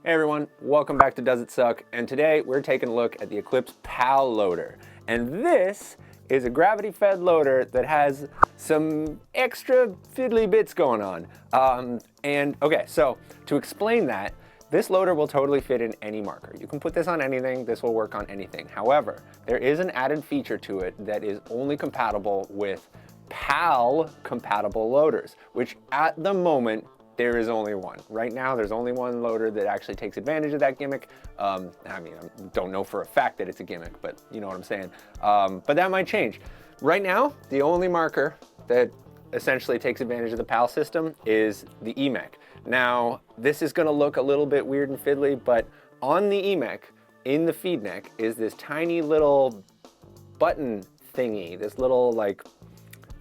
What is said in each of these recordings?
Hey everyone, welcome back to Does It Suck? And today we're taking a look at the Eclipse PAL loader. And this is a gravity-fed loader that has some extra fiddly bits going on. Okay, so to explain that, this loader will totally fit in any marker. You can put this on anything, this will work on anything. However, there is an added feature to it that is only compatible with PAL compatible loaders, which at the moment, there is only one. Right now, there's only one loader that actually takes advantage of that gimmick. I mean, I don't know for a fact that it's a gimmick, but you know what I'm saying. But that might change. Right now, the only marker that essentially takes advantage of the PAL system is the EMEC. Now, this is gonna look a little bit weird and fiddly, but on the EMEC, in the feed neck, is this tiny little button thingy, this little like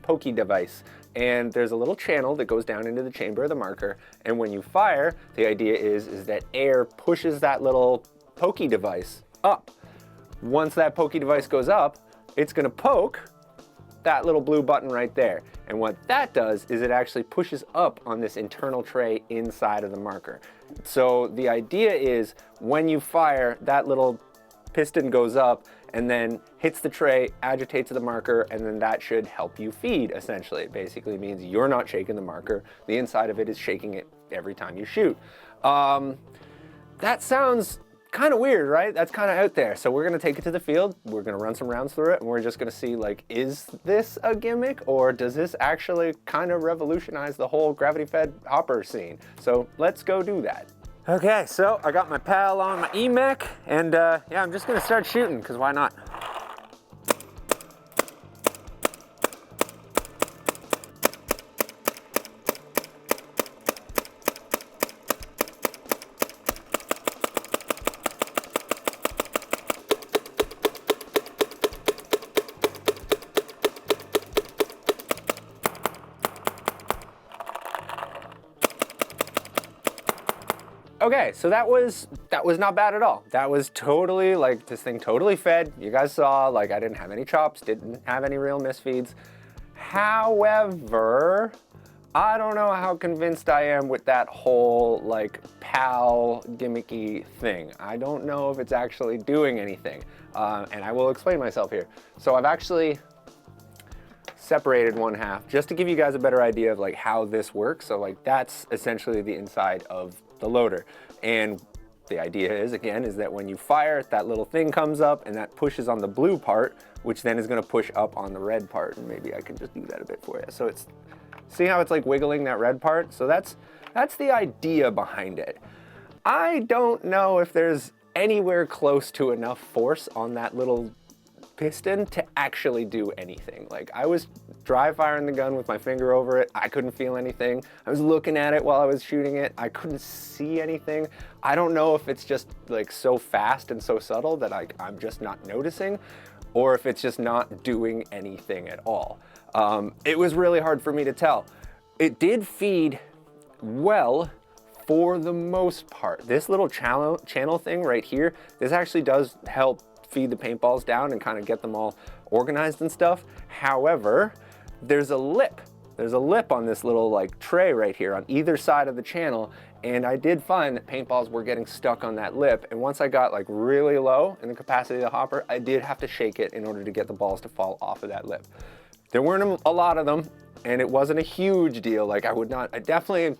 pokey device. And there's a little channel that goes down into the chamber of the marker, and when you fire, the idea is that air pushes that little pokey device up. Once that pokey device goes up, it's gonna poke that little blue button right there. And what that does is it actually pushes up on this internal tray inside of the marker. So the idea is when you fire, that little piston goes up and then hits the tray, agitates the marker, and then that should help you feed, essentially. It basically means you're not shaking the marker. The inside of it is shaking it every time you shoot. That sounds kind of weird, right? That's kind of out there. So we're gonna take it to the field, we're gonna run some rounds through it, and we're just gonna see, like, is this a gimmick, or does this actually kind of revolutionize the whole gravity-fed hopper scene? So let's go do that. Okay, so I got my PAL on my EMEC, and yeah, I'm just gonna start shooting, because why not? Okay, so that was not bad at all. That was totally, like, this thing totally fed. You guys saw, like, I didn't have any chops, didn't have any real misfeeds. However, I don't know how convinced I am with that whole, like, PAL gimmicky thing. I don't know if it's actually doing anything, and I will explain myself here. So I've actually separated one half just to give you guys a better idea of, like, how this works. So, like, that's essentially the inside of the loader, and the idea is, again, is that when you fire, that little thing comes up and that pushes on the blue part, which then is going to push up on the red part. And maybe I can just do that a bit for you. So it's, see how it's like wiggling that red part? So that's the idea behind it. I don't know if there's anywhere close to enough force on that little piston to actually do anything. Like, I was dry firing the gun with my finger over it. I couldn't feel anything. I was looking at it while I was shooting it. I couldn't see anything. I don't know if it's just, like, so fast and so subtle that I'm just not noticing, or if it's just not doing anything at all. It was really hard for me to tell. It did feed well for the most part. This little channel thing right here, this actually does help feed the paintballs down and kind of get them all organized and stuff. However, there's a lip on this little, like, tray right here on either side of the channel, and I did find that paintballs were getting stuck on that lip, and once I got, like, really low in the capacity of the hopper, I did have to shake it in order to get the balls to fall off of that lip. There weren't a lot of them, and it wasn't a huge deal. Like, I definitely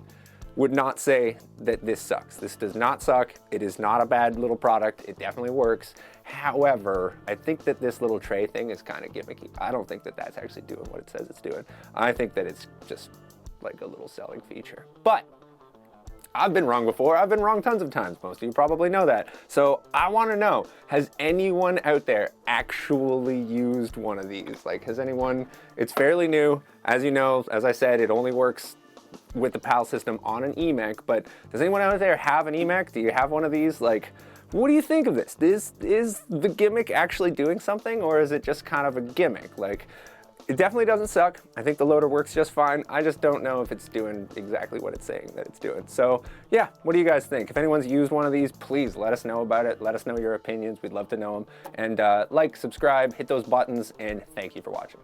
would not say that this sucks. This does not suck. It is not a bad little product. It definitely works. However, I think that this little tray thing is kind of gimmicky. I don't think that that's actually doing what it says it's doing. I think that it's just like a little selling feature. But I've been wrong before. I've been wrong tons of times. Most of you probably know that. So I want to know, has anyone out there actually used one of these? Like, has anyone, it's fairly new. As you know, as I said, it only works with the PAL system on an EMEC, but does anyone out there have an EMEC? Do you have one of these? Like, what do you think of this? Is the gimmick actually doing something, or is it just kind of a gimmick? Like, it definitely doesn't suck. I think the loader works just fine. I just don't know if it's doing exactly what it's saying that it's doing. So yeah, what do you guys think? If anyone's used one of these, please let us know about it. Let us know your opinions. We'd love to know them. And like, subscribe, hit those buttons, and thank you for watching.